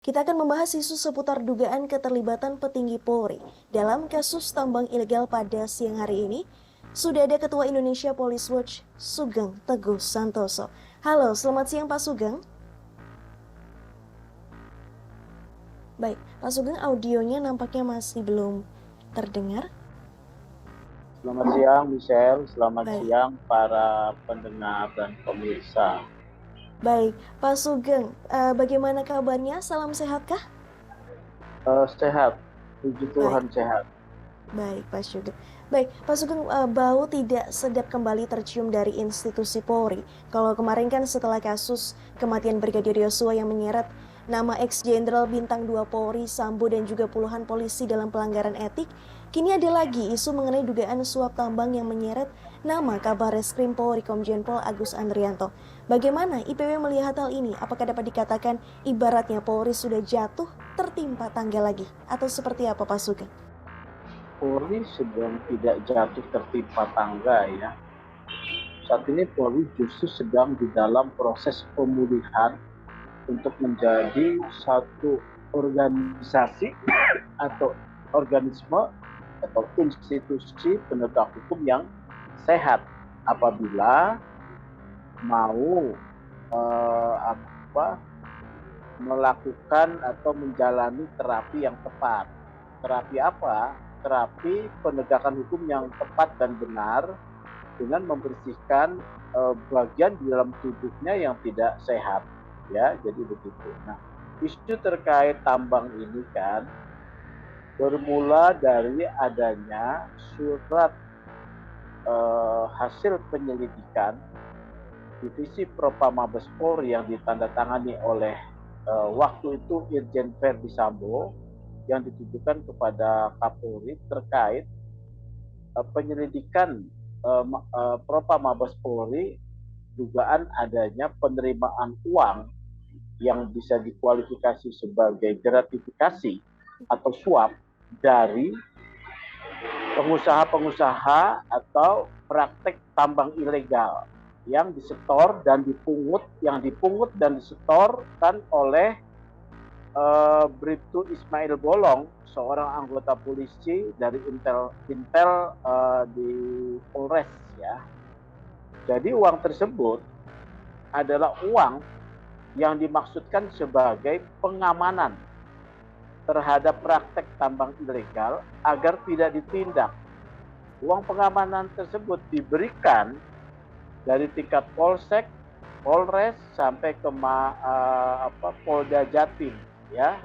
Kita akan membahas isu seputar dugaan keterlibatan petinggi Polri dalam kasus tambang ilegal pada siang hari ini. Sudah ada Ketua Indonesia Police Watch, Sugeng Teguh Santoso. Halo, selamat siang Pak Sugeng. Baik, Pak Sugeng, audionya nampaknya masih belum terdengar. Selamat siang, Michelle. Selamat Baik. siang para pendengar dan pemirsa. Baik, Pak Sugeng, bagaimana kabarnya? Salam sehatkah? Sehat, puji Baik. Tuhan sehat. Baik, Pak Sugeng. Baik, Pak Sugeng, bau tidak sedap kembali tercium dari institusi Polri. Kalau kemarin kan setelah kasus kematian Brigadir Yosua yang menyeret nama ex-jenderal bintang 2 Polri, Sambo dan juga puluhan polisi dalam pelanggaran etik, kini ada lagi isu mengenai dugaan suap tambang yang menyeret nama Kabar Reskrim Polri Komjen Pol Agus Andrianto. Bagaimana IPW melihat hal ini? Apakah dapat dikatakan ibaratnya Polri sudah jatuh tertimpa tangga lagi? Atau seperti apa, Pak Sugeng? Polri sedang tidak jatuh tertimpa tangga ya. Saat ini Polri justru sedang di dalam proses pemulihan untuk menjadi satu organisasi atau organisme atau institusi penegak hukum yang sehat apabila mau melakukan atau menjalani terapi yang tepat. Terapi apa? Terapi penegakan hukum yang tepat dan benar dengan membersihkan bagian di dalam tubuhnya yang tidak sehat. Ya, jadi begitu. Nah, isu terkait tambang ini kan bermula dari adanya surat hasil penyelidikan Divisi Propam Mabes Polri yang ditandatangani oleh waktu itu Irjen Verdi Sambo yang ditujukan kepada Kapolri terkait penyelidikan Propam Mabes Polri dugaan adanya penerimaan uang yang bisa dikualifikasi sebagai gratifikasi atau suap dari pengusaha-pengusaha atau praktek tambang ilegal yang disetor dan dipungut, dan disetorkan oleh Bribtu Ismail Bolong, seorang anggota polisi dari Intel di Polres ya. Jadi uang tersebut adalah uang yang dimaksudkan sebagai pengamanan terhadap praktek tambang ilegal agar tidak ditindak. Uang pengamanan tersebut diberikan dari tingkat Polsek, Polres sampai ke Polda Jatim ya,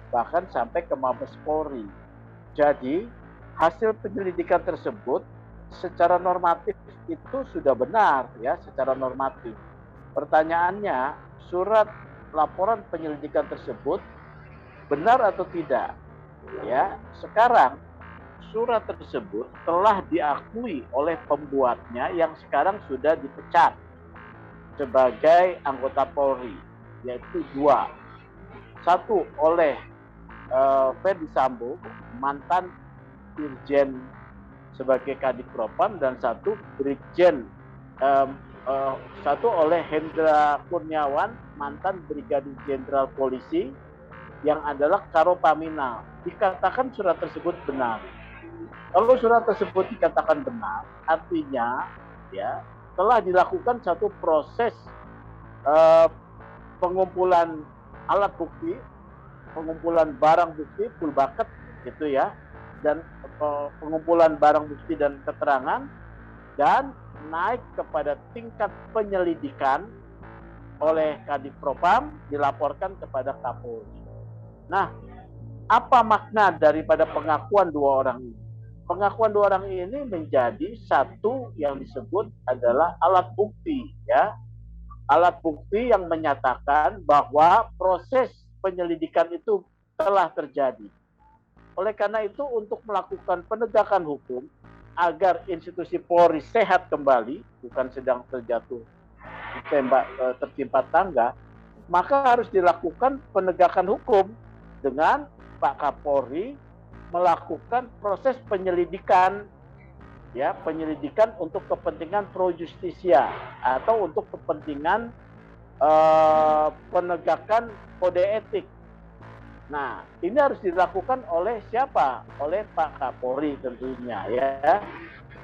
bahkan sampai ke Mabes Polri. Jadi hasil penyelidikan tersebut secara normatif itu sudah benar ya, secara normatif. Pertanyaannya, surat laporan penyelidikan tersebut benar atau tidak? Ya, sekarang surat tersebut telah diakui oleh pembuatnya yang sekarang sudah dipecat sebagai anggota Polri, yaitu dua. Satu oleh Verdi Sambo, mantan Irjen sebagai Kadif Propam, dan satu Brigjen satu oleh Hendra Kurniawan, mantan Brigadir Jenderal Polisi yang adalah Karopaminal. Dikatakan surat tersebut benar. Kalau surat tersebut dikatakan benar, artinya ya telah dilakukan satu proses pengumpulan alat bukti, pengumpulan barang bukti, full bucket gitu ya, dan pengumpulan barang bukti dan keterangan, dan naik kepada tingkat penyelidikan oleh Kadif Propam, dilaporkan kepada Kapolri. Nah, apa makna daripada pengakuan dua orang ini? Pengakuan dua orang ini menjadi satu yang disebut adalah alat bukti ya. Alat bukti yang menyatakan bahwa proses penyelidikan itu telah terjadi. Oleh karena itu, untuk melakukan penegakan hukum agar institusi Polri sehat kembali, bukan sedang tertimpa tangga, maka harus dilakukan penegakan hukum dengan Pak Kapolri melakukan proses penyelidikan ya, penyelidikan untuk kepentingan pro justisia atau untuk kepentingan penegakan kode etik Nah, ini harus dilakukan oleh siapa? Oleh Pak Kapolri tentunya ya.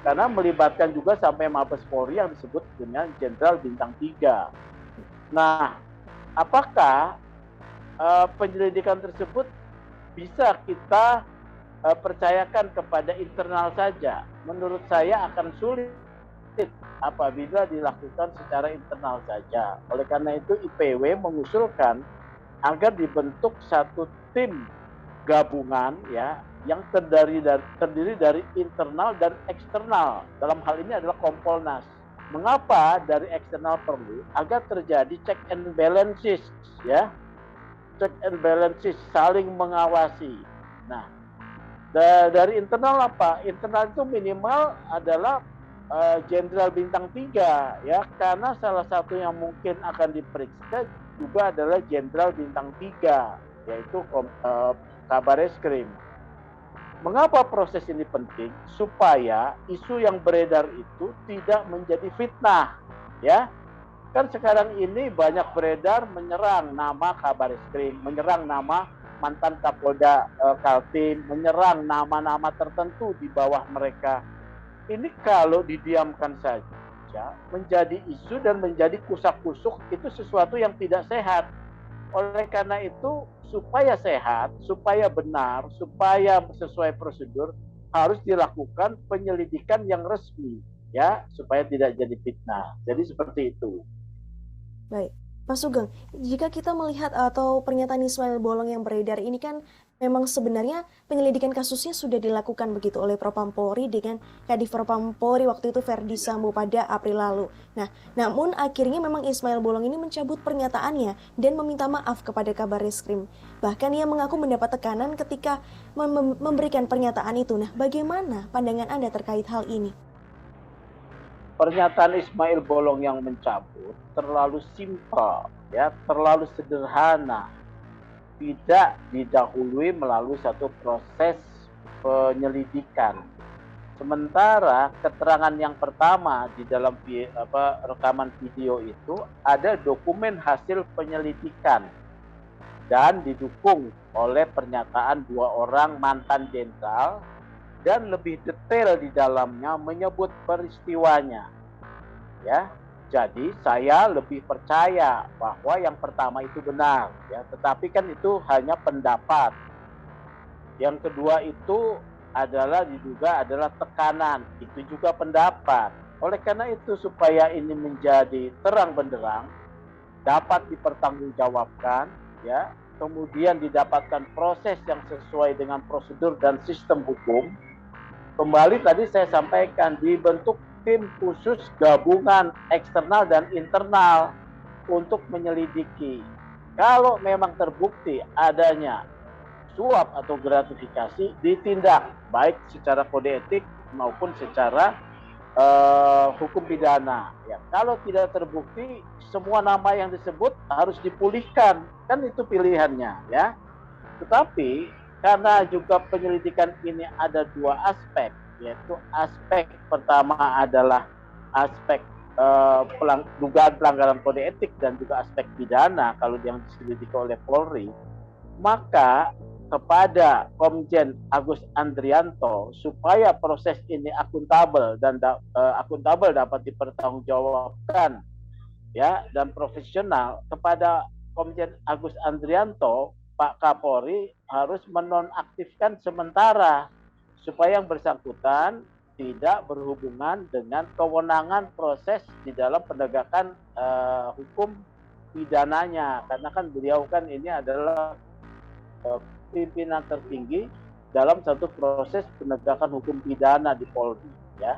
Karena melibatkan juga sampai Mabes Polri yang disebut dengan Jenderal Bintang 3. Nah, apakah penyelidikan tersebut bisa kita percayakan kepada internal saja? Menurut saya akan sulit apabila dilakukan secara internal saja. Oleh karena itu IPW mengusulkan agar dibentuk satu tim gabungan ya yang terdiri dari internal dan eksternal. Dalam hal ini adalah Kompolnas. Mengapa dari eksternal perlu? Agar terjadi check and balances ya. Check and balances, saling mengawasi. Nah, dari internal apa? Internal itu minimal adalah Jenderal Bintang 3 ya, karena salah satu yang mungkin akan diperiksa juga adalah Jenderal Bintang 3 yaitu Kabar Eskrim. Mengapa proses ini penting? Supaya isu yang beredar itu tidak menjadi fitnah ya. Kan sekarang ini banyak beredar menyerang nama Kabar Eskrim, menyerang nama mantan Kapolda Kaltim, menyerang nama-nama tertentu di bawah mereka. Ini kalau didiamkan saja menjadi isu dan menjadi kusak-kusuk, itu sesuatu yang tidak sehat. Oleh karena itu supaya sehat, supaya benar, supaya sesuai prosedur harus dilakukan penyelidikan yang resmi ya, supaya tidak jadi fitnah. Jadi seperti itu. Baik, Pak Sugeng, jika kita melihat atau pernyataan Ismail Bolong yang beredar ini kan memang sebenarnya penyelidikan kasusnya sudah dilakukan begitu oleh Propam Polri dengan Kadif Propam Polri waktu itu Verdi Sambo pada April lalu. Nah, namun akhirnya memang Ismail Bolong ini mencabut pernyataannya dan meminta maaf kepada Kabar Eskrim. Bahkan ia mengaku mendapat tekanan ketika memberikan pernyataan itu. Nah, bagaimana pandangan Anda terkait hal ini? Pernyataan Ismail Bolong yang mencabut terlalu simpel ya, terlalu sederhana, tidak didahului melalui satu proses penyelidikan. Sementara keterangan yang pertama di dalam rekaman video itu ada dokumen hasil penyelidikan dan didukung oleh pernyataan dua orang mantan jenderal dan lebih detail di dalamnya menyebut peristiwanya. Ya, jadi saya lebih percaya bahwa yang pertama itu benar, ya. Tetapi kan itu hanya pendapat. Yang kedua itu diduga adalah tekanan, itu juga pendapat. Oleh karena itu supaya ini menjadi terang benderang, dapat dipertanggungjawabkan, ya. Kemudian didapatkan proses yang sesuai dengan prosedur dan sistem hukum. Kembali tadi saya sampaikan dibentuk tim khusus gabungan eksternal dan internal untuk menyelidiki. Kalau memang terbukti adanya suap atau gratifikasi, ditindak baik secara kode etik maupun secara hukum pidana. Ya, kalau tidak terbukti, semua nama yang disebut harus dipulihkan, kan itu pilihannya, ya. Tetapi karena juga penyelidikan ini ada dua aspek, yaitu aspek pertama adalah aspek dugaan pelanggaran kode etik dan juga aspek pidana kalau yang diselidiki oleh Polri, maka kepada Komjen Agus Andrianto supaya proses ini akuntabel dan akuntabel dapat dipertanggungjawabkan ya dan profesional, kepada Komjen Agus Andrianto Pak Kapolri harus menonaktifkan sementara supaya yang bersangkutan tidak berhubungan dengan kewenangan proses di dalam penegakan hukum pidananya, karena kan beliau kan ini adalah pimpinan tertinggi dalam satu proses penegakan hukum pidana di Polri ya.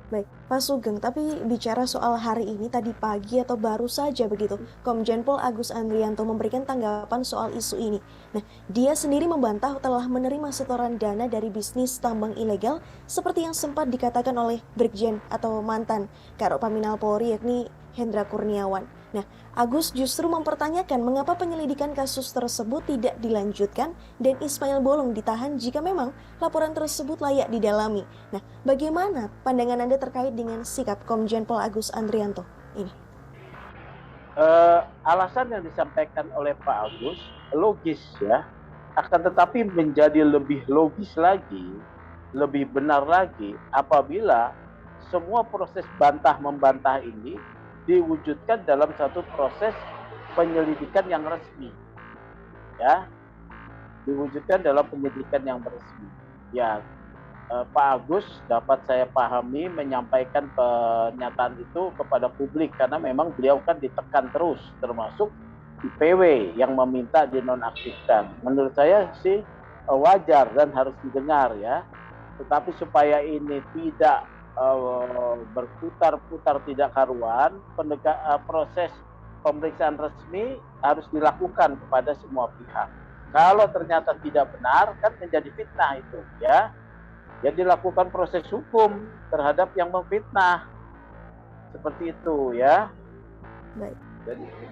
Baik, Pak Sugeng, tapi bicara soal hari ini tadi pagi atau baru saja begitu, Komjen Pol Agus Andrianto memberikan tanggapan soal isu ini. Nah, dia sendiri membantah telah menerima setoran dana dari bisnis tambang ilegal seperti yang sempat dikatakan oleh Brigjen atau mantan Karo Paminal Polri yakni Hendra Kurniawan. Nah, Agus justru mempertanyakan mengapa penyelidikan kasus tersebut tidak dilanjutkan dan Ismail Bolong ditahan jika memang laporan tersebut layak didalami. Nah, bagaimana pandangan Anda terkait dengan sikap Komjen Pol Agus Andrianto ini? Alasan yang disampaikan oleh Pak Agus logis ya, akan tetapi menjadi lebih logis lagi, lebih benar lagi apabila semua proses bantah membantah ini diwujudkan dalam satu proses penyelidikan yang resmi, ya, diwujudkan dalam penyelidikan yang resmi. Ya, Pak Agus dapat saya pahami menyampaikan pernyataan itu kepada publik karena memang beliau kan ditekan terus, termasuk IPW yang meminta dinonaktifkan. Menurut saya sih wajar dan harus didengar ya. Tetapi supaya ini tidak berputar-putar tidak karuan, proses pemeriksaan resmi harus dilakukan kepada semua pihak. Kalau ternyata tidak benar, kan menjadi fitnah itu ya. Jadi dilakukan proses hukum terhadap yang memfitnah. Seperti itu ya. Baik.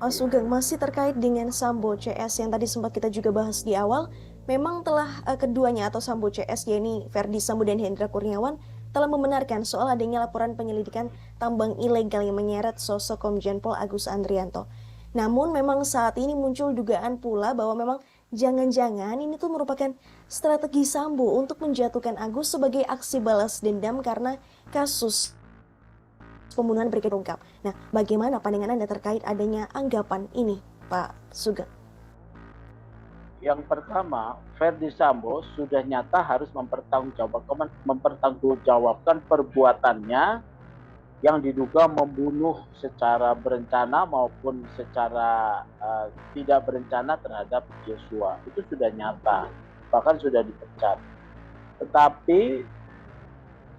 Mas Sugeng, masih terkait dengan Sambo CS yang tadi sempat kita juga bahas di awal, memang telah keduanya atau Sambo CS, yaitu Verdi Sambo dan Hendra Kurniawan, telah membenarkan soal adanya laporan penyelidikan tambang ilegal yang menyeret sosok Komjen Pol Agus Andrianto. Namun memang saat ini muncul dugaan pula bahwa memang jangan-jangan ini tuh merupakan strategi Sambo untuk menjatuhkan Agus sebagai aksi balas dendam karena kasus pembunuhan Brigadir ungkap. Nah, bagaimana pandangan Anda terkait adanya anggapan ini, Pak Sugeng? Yang pertama, Verdi Sambo sudah nyata harus mempertanggungjawabkan perbuatannya yang diduga membunuh secara berencana maupun secara tidak berencana terhadap Yosua. Itu sudah nyata, bahkan sudah dipecat. Tetapi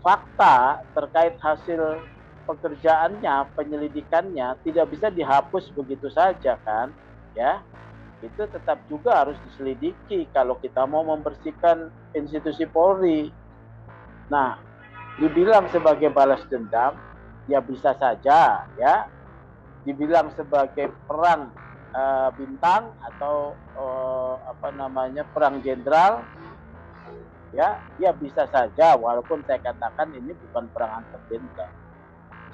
fakta terkait hasil pekerjaannya, penyelidikannya tidak bisa dihapus begitu saja kan, ya. Itu tetap juga harus diselidiki kalau kita mau membersihkan institusi Polri. Nah, dibilang sebagai balas dendam, ya bisa saja ya, dibilang sebagai perang bintang atau perang jenderal, ya bisa saja, walaupun saya katakan ini bukan perang antar jenderal.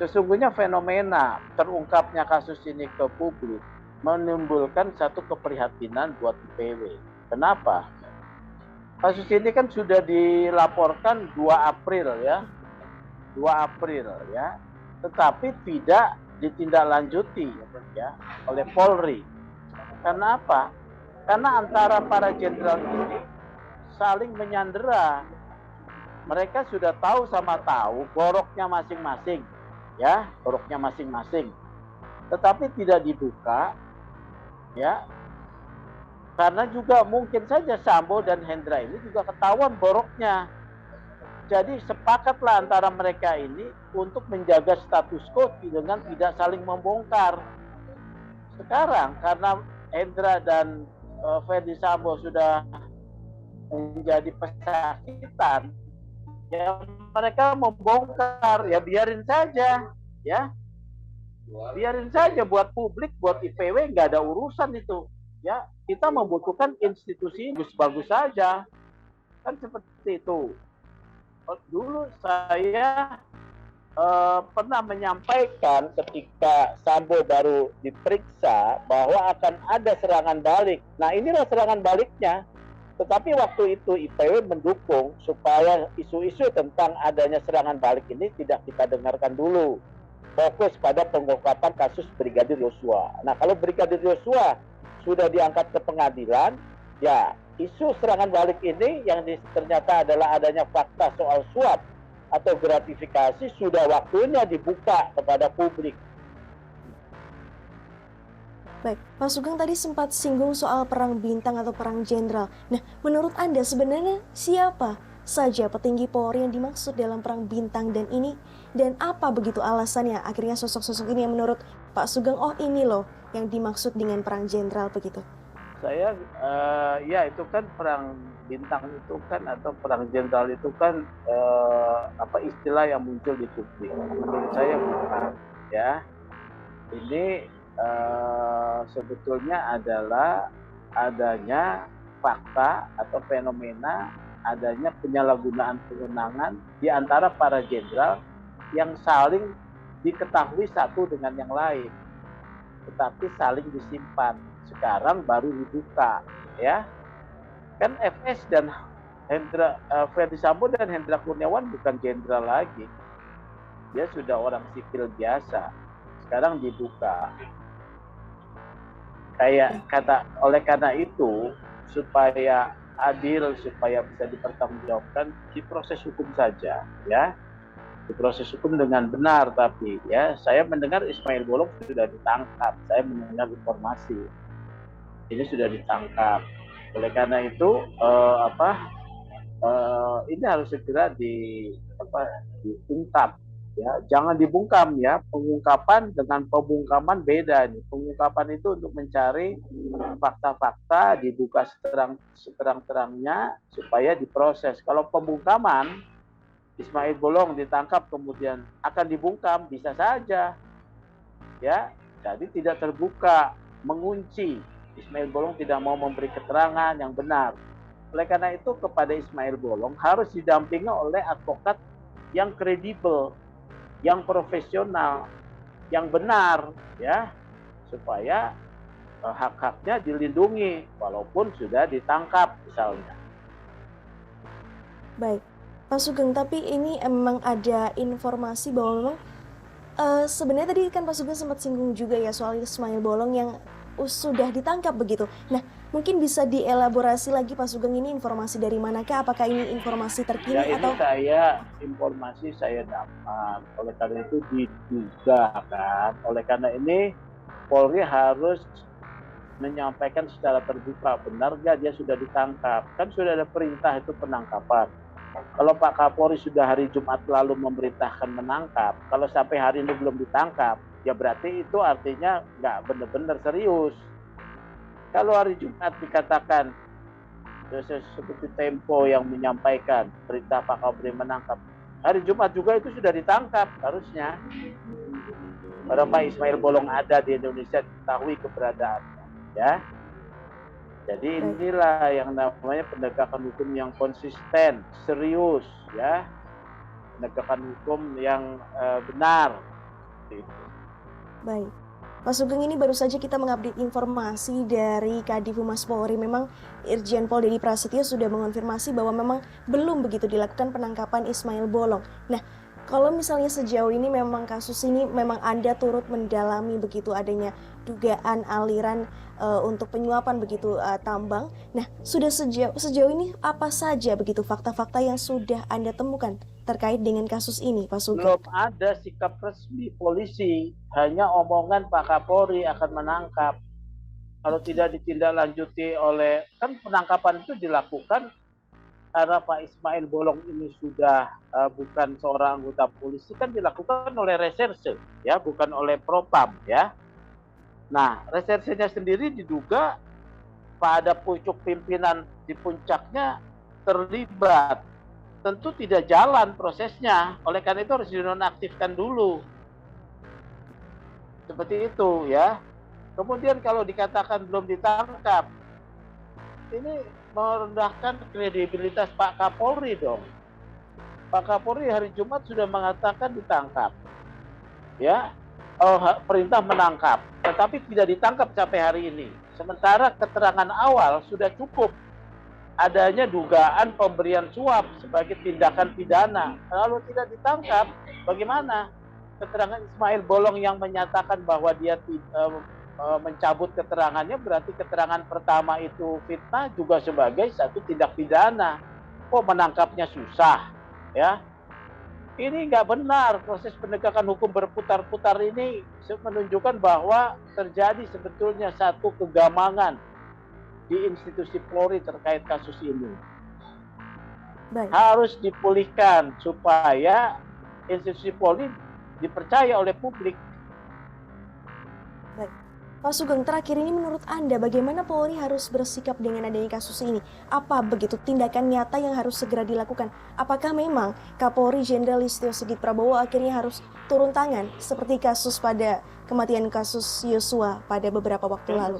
Sesungguhnya fenomena terungkapnya kasus ini ke publik menimbulkan satu keprihatinan buat IPW. Kenapa? Kasus ini kan sudah dilaporkan 2 April ya. 2 April ya. Tetapi tidak ditindaklanjuti ya oleh Polri. Karena apa? Karena antara para jenderal ini saling menyandera. Mereka sudah tahu sama tahu boroknya masing-masing ya, boroknya masing-masing. Tetapi tidak dibuka ya. Karena juga mungkin saja Sambo dan Hendra ini juga ketahuan boroknya. Jadi sepakatlah antara mereka ini untuk menjaga status quo dengan tidak saling membongkar. Sekarang karena Hendra dan Verdi Sambo sudah menjadi pesakitan, ya mereka membongkar, ya biarin saja, ya biarin saja, buat publik, buat IPW nggak ada urusan itu, ya kita membutuhkan institusi bagus-bagus saja, kan seperti itu. Dulu saya pernah menyampaikan ketika Sambo baru diperiksa bahwa akan ada serangan balik. Nah inilah serangan baliknya. Tetapi waktu itu IPW mendukung supaya isu-isu tentang adanya serangan balik ini tidak kita dengarkan dulu. Fokus pada pengungkapan kasus Brigadir Yosua. Nah kalau Brigadir Yosua sudah diangkat ke pengadilan, ya isu serangan balik ini yang ternyata adalah adanya fakta soal suap atau gratifikasi sudah waktunya dibuka kepada publik. Baik, Pak Sugeng tadi sempat singgung soal perang bintang atau perang jenderal. Nah, menurut Anda sebenarnya siapa saja petinggi Polri yang dimaksud dalam perang bintang dan ini? Dan apa begitu alasannya akhirnya sosok-sosok ini yang menurut Pak Sugeng, oh ini loh yang dimaksud dengan perang jenderal begitu? Saya ya itu kan perang bintang itu kan atau perang jenderal itu kan istilah yang muncul di publik. Menurut saya bukan ya. Ini sebetulnya adalah adanya fakta atau fenomena adanya penyalahgunaan kewenangan di antara para jenderal yang saling diketahui satu dengan yang lain. tetapi saling disimpan. Sekarang baru dibuka, ya. Kan FS dan Ferdy Sambo dan Hendra Kurniawan bukan jenderal lagi. Dia sudah orang sipil biasa. Sekarang dibuka. Oleh karena itu, supaya adil, supaya bisa dipertanggungjawabkan, diproses hukum saja, ya. Diproses hukum dengan benar, tapi ya saya mendengar Ismail Bolong sudah ditangkap. Saya mendengar informasi ini sudah ditangkap. Oleh karena itu ini harus segera diungkap, ya. Jangan dibungkam, ya. Pengungkapan dengan pembungkaman beda nih. Pengungkapan itu untuk mencari fakta-fakta, dibuka seterang-terangnya supaya diproses. Kalau pembungkaman, Ismail Bolong ditangkap kemudian akan dibungkam, bisa saja, ya. Jadi tidak terbuka, mengunci. Ismail Bolong tidak mau memberi keterangan yang benar. Oleh karena itu, kepada Ismail Bolong harus didampingi oleh advokat yang kredibel, yang profesional, yang benar, ya, supaya hak-haknya dilindungi walaupun sudah ditangkap misalnya. Baik, Pak Sugeng, tapi ini emang ada informasi bahwa memang sebenarnya tadi kan Pak Sugeng sempat singgung juga ya soal Ismail Bolong yang sudah ditangkap begitu. Nah, mungkin bisa dielaborasi lagi Pak Sugeng, ini informasi dari manakah? Apakah ini informasi terkini Ya, ini atau informasi saya dapat. Oleh karena itu diduga kan. Oleh karena ini Polri harus menyampaikan secara terbuka, benar nggak dia sudah ditangkap. Kan sudah ada perintah itu penangkapan. Kalau Pak Kapolri sudah hari Jumat lalu memerintahkan menangkap, kalau sampai hari ini belum ditangkap, ya berarti itu artinya nggak benar-benar serius. Kalau hari Jumat dikatakan seperti Tempo yang menyampaikan perintah Pak Kapolri menangkap, hari Jumat juga itu sudah ditangkap harusnya. Kalau Pak Ismail Bolong ada di Indonesia, diketahui keberadaannya, ya. Jadi inilah yang namanya penegakan hukum yang konsisten, serius, ya. Penegakan hukum yang benar. Baik, Pak Sugeng, ini baru saja kita mengupdate informasi dari Kadif Humas Polri. Memang Irjen Pol Dedy Prasetyo sudah mengonfirmasi bahwa memang belum begitu dilakukan penangkapan Ismail Bolong. Nah, kalau misalnya sejauh ini memang kasus ini memang Anda turut mendalami begitu adanya dugaan aliran untuk penyuapan begitu tambang. Nah, sudah sejauh ini apa saja begitu fakta-fakta yang sudah Anda temukan terkait dengan kasus ini, Pak Sugeng? Belum ada sikap resmi polisi, hanya omongan Pak Kapolri akan menangkap. Kalau tidak ditindaklanjuti oleh, kan penangkapan itu dilakukan karena Pak Ismail Bolong ini sudah bukan seorang anggota polisi, kan dilakukan oleh reserse, ya, bukan oleh propam, ya. Nah, resersenya sendiri diduga pada pucuk pimpinan di puncaknya terlibat. Tentu tidak jalan prosesnya, oleh karena itu harus dinonaktifkan dulu. Seperti itu, ya. Kemudian kalau dikatakan belum ditangkap, ini merendahkan kredibilitas Pak Kapolri dong. Pak Kapolri hari Jumat sudah mengatakan ditangkap, ya, perintah menangkap, tetapi tidak ditangkap sampai hari ini. Sementara keterangan awal sudah cukup adanya dugaan pemberian suap sebagai tindakan pidana. Kalau tidak ditangkap, bagaimana? Keterangan Ismail Bolong yang menyatakan bahwa dia mencabut keterangannya, berarti keterangan pertama itu fitnah juga sebagai satu tindak pidana. Kok menangkapnya susah, ya? Ini nggak benar. Proses penegakan hukum berputar-putar ini menunjukkan bahwa terjadi sebetulnya satu kegamangan di institusi Polri terkait kasus ini. Baik. Harus dipulihkan supaya institusi Polri dipercaya oleh publik. Baik, Pak Sugeng, terakhir ini menurut Anda bagaimana Polri harus bersikap dengan adanya kasus ini? Apa begitu tindakan nyata yang harus segera dilakukan? Apakah memang Kapolri Jenderal Listio Sigit Prabowo akhirnya harus turun tangan seperti kasus pada kematian kasus Yosua pada beberapa waktu lalu?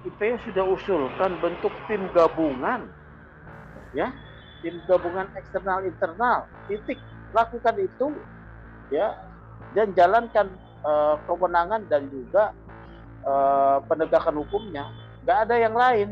IPU sudah usulkan bentuk tim gabungan, ya, tim gabungan eksternal internal, titik, lakukan itu, ya, dan jalankan kewenangan dan juga penegakan hukumnya, nggak ada yang lain.